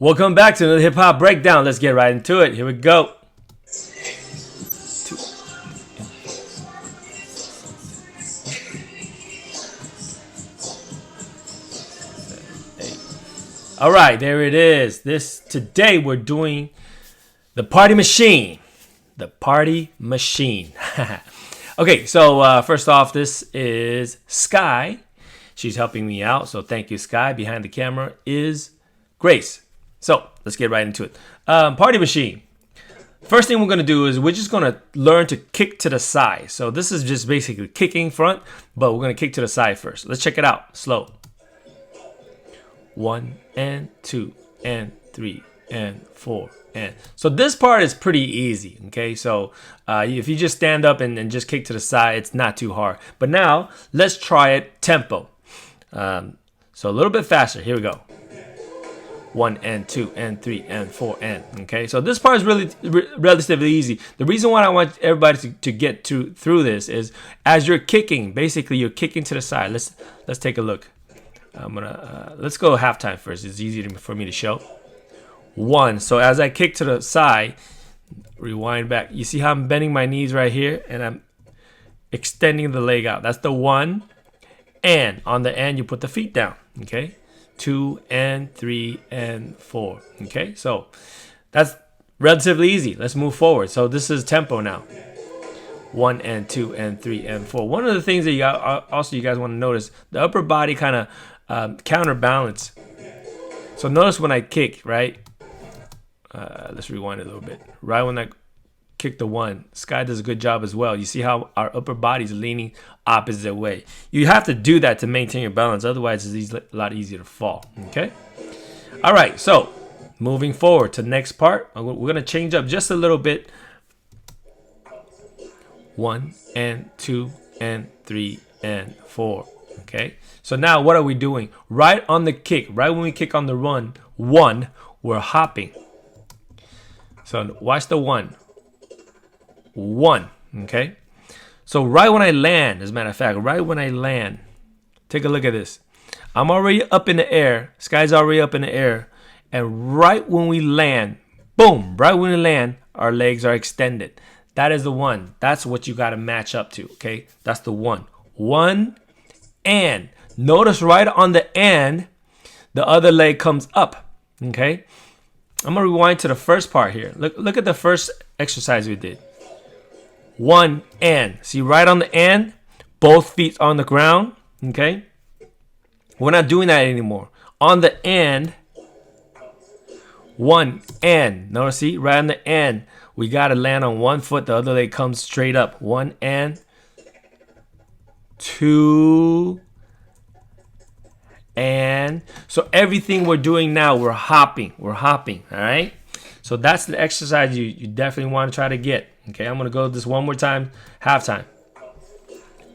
Welcome back to the hip hop breakdown. Let's get right into it. Here we go. All right, there it is. Today we're doing the party machine. The party machine. Okay, so first off, this is Skye. She's helping me out, so thank you, Skye. Behind the camera is Grace. So let's get right into it. Party machine. First thing we're going to do is we're just going to learn to kick to the side. So this is just basically kicking front, but we're going to kick to the side first. Let's check it out. Slow. 1 and 2 and 3 and 4 and so this part is pretty easy. Okay, so if you just stand up and just kick to the side, it's not too hard. But now let's try it tempo. So a little bit faster. Here we go. 1 and 2 and 3 and 4 and okay. So this part is really relatively easy. The reason why I want everybody to get through this is as you're kicking, basically you're kicking to the side. Let's take a look. I'm gonna let's go halftime first. It's easier for me to show. 1. So as I kick to the side, rewind back. You see how I'm bending my knees right here, and I'm extending the leg out. That's the 1. And on the end, you put the feet down. Okay. 2 and 3 and 4. Okay. So that's relatively easy. Let's move forward. So this is tempo now. 1 and 2 and 3 and 4. One of the things that you guys want to notice, the upper body kind of counterbalance. So notice when I kick, right? Let's rewind a little bit. Right when I kick the 1, Skye does a good job as well. You see how our upper body is leaning opposite way. You have to do that to maintain your balance. Otherwise, it's a lot easier to fall. Okay. All right. So moving forward to the next part, we're going to change up just a little bit. 1 and 2 and 3 and 4. Okay. So now what are we doing? Right on the kick, right when we kick on the run, 1, we're hopping. So watch the 1. 1. Okay. So right when I land, as a matter of fact, right when I land, take a look at this. I'm already up in the air. Skye's already up in the air. And right when we land, boom, right when we land, our legs are extended. That is the 1. That's what you got to match up to. Okay. That's the 1. 1 and notice right on the end, the other leg comes up. Okay. I'm going to rewind to the first part here. Look at the first exercise we did. 1 and. See right on the end, both feet on the ground. Okay. We're not doing that anymore. On the end, 1 and. Notice, see, right on the end, we got to land on one foot. The other leg comes straight up. 1 and 2 and. So everything we're doing now, we're hopping. We're hopping. All right. So that's the exercise you definitely want to try to get. Okay. I'm going to go this one more time. Halftime.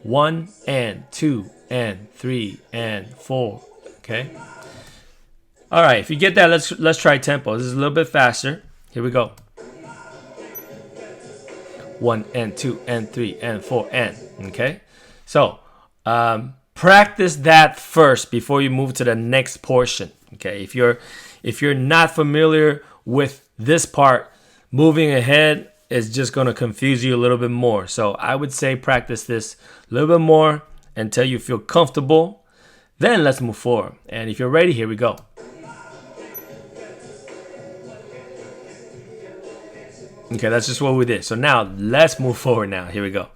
1 and 2 and 3 and 4. Okay. All right. If you get that, let's try tempo. This is a little bit faster. Here we go. 1 and 2 and 3 and 4 and. Okay. So practice that first before you move to the next portion. Okay. If you're not familiar with this part, moving ahead is just going to confuse you a little bit more. So I would say practice this a little bit more until you feel comfortable. Then let's move forward. And if you're ready, here we go. Okay, that's just what we did. So now let's move forward now. Here we go.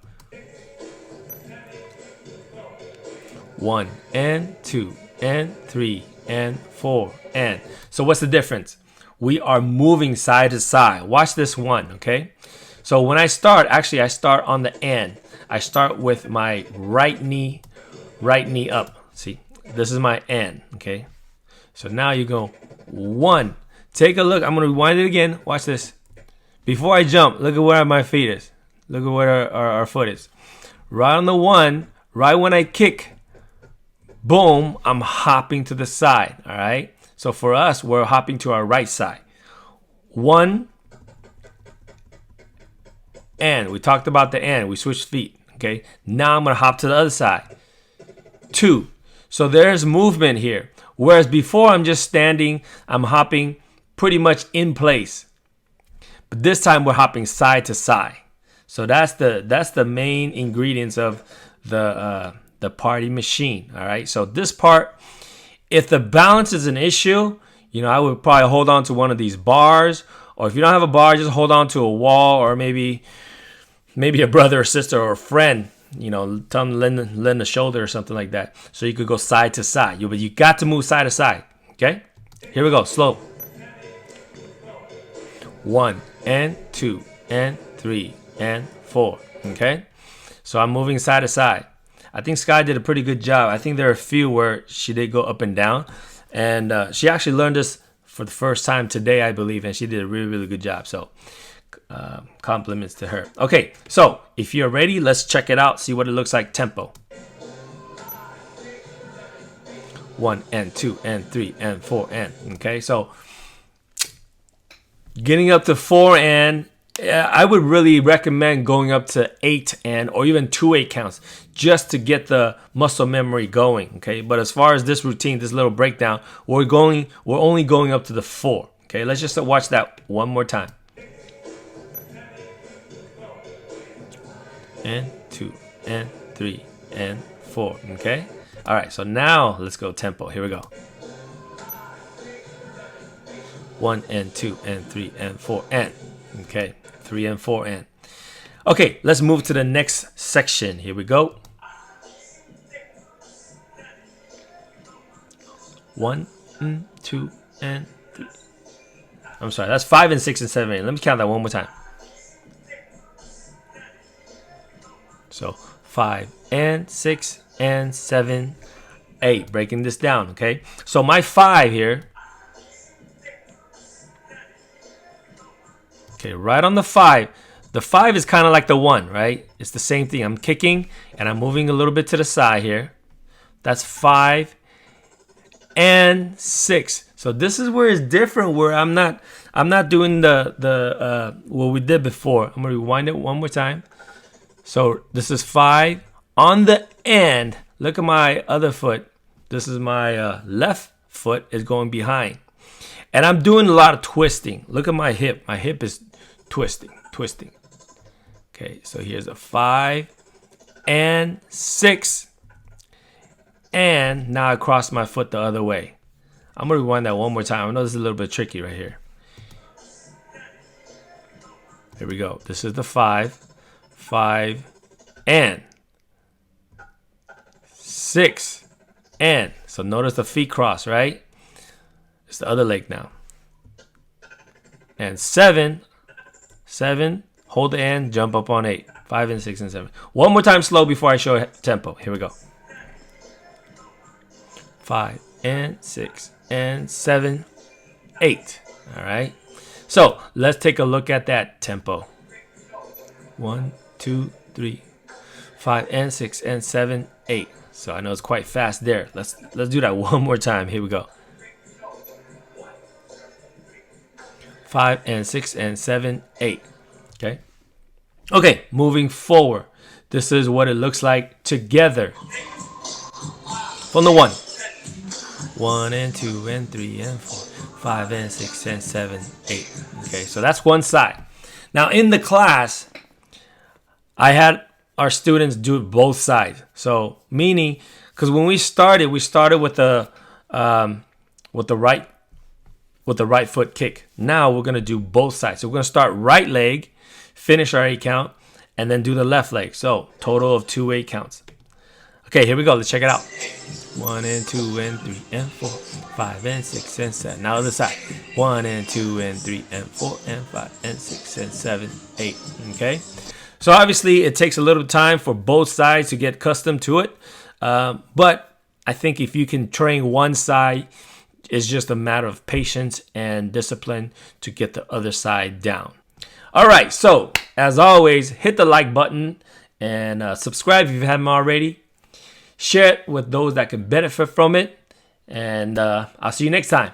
1 and 2 and 3 and 4 and. So what's the difference? We are moving side to side. Watch this 1, okay? So when I start, actually I start on the end. I start with my right knee up. See, this is my end, okay? So now you go 1. Take a look. I'm going to rewind it again. Watch this. Before I jump, look at where my feet is. Look at where our foot is. Right on the 1, right when I kick, boom, I'm hopping to the side, all right? So for us, we're hopping to our right side. 1 and. We talked about the and. We switched feet, okay? Now I'm going to hop to the other side. 2. So there's movement here. Whereas before I'm just standing, I'm hopping pretty much in place. But this time we're hopping side to side. So that's the main ingredients of the party machine. All right. So this part, if the balance is an issue, you know, I would probably hold on to one of these bars, or if you don't have a bar, just hold on to a wall, or maybe a brother or sister or a friend, you know, tell them to lend a shoulder or something like that. So you could go side to side. But you got to move side to side. Okay. Here we go. Slow. 1 and 2 and 3 and 4. Okay. So I'm moving side to side. I think Skye did a pretty good job. I think there are a few where she did go up and down. And she actually learned this for the first time today, I believe. And she did a really, really good job. So compliments to her. Okay. So if you're ready, let's check it out. See what it looks like. Tempo. 1 and 2 and 3 and 4 and. Okay. So getting up to 4 and. I would really recommend going up to 8 and or even 2/8 counts just to get the muscle memory going. Okay, but as far as this routine, this little breakdown, we're only going up to the 4. Okay, let's just watch that one more time. And 2 and 3 and 4. Okay, all right. So now let's go tempo. Here we go. 1 and 2 and 3 and 4 and. Okay, 3 and 4 and. Okay, let's move to the next section. Here we go. 1 and 2 and 3. I'm sorry, that's 5 and 6 and 7 and. Let me count that one more time. So 5 and 6 and 7, 8. Breaking this down, okay? So my 5 here. Okay, right on the 5. The 5 is kind of like the 1, right? It's the same thing. I'm kicking and I'm moving a little bit to the side here. That's 5 and 6. So this is where it's different, where I'm not doing the what we did before. I'm gonna rewind it one more time. So this is 5 on the end. Look at my other foot. This is my left foot is going behind. And I'm doing a lot of twisting. Look at my hip. My hip is twisting. Okay, so here's a 5 and 6. And now I cross my foot the other way. I'm going to rewind that one more time. I know this is a little bit tricky right here. Here we go. This is the 5. 5 and 6 and. So notice the feet cross, right? It's the other leg now. And 7, hold the and, jump up on 8. 5 and 6 and 7. One more time slow before I show tempo. Here we go. 5 and 6 and 7, 8. All right. So let's take a look at that tempo. 1, 2, 3, 5 and 6 and 7, 8. So I know it's quite fast there. Let's do that one more time. Here we go. 5 and 6 and 7, 8. Okay, moving forward. This is what it looks like together. From the 1. 1 and 2 and 3 and 4. 5 and 6 and 7, 8. Okay, so that's one side. Now in the class, I had our students do both sides. So meaning, because when we started with the right foot kick. Now we're gonna do both sides. So we're gonna start right leg, finish our 8 count, and then do the left leg. So total of 2 8 counts. Okay, here we go. Let's check it out. 1 and 2 and 3 and 4, 5 and 6 and 7. Now other side. 1 and 2 and 3 and 4 and 5 and 6 and 7, 8. Okay. So obviously it takes a little time for both sides to get accustomed to it. But I think if you can train one side, it's just a matter of patience and discipline to get the other side down. All right. So as always, hit the like button and subscribe if you haven't already. Share it with those that can benefit from it. And I'll see you next time.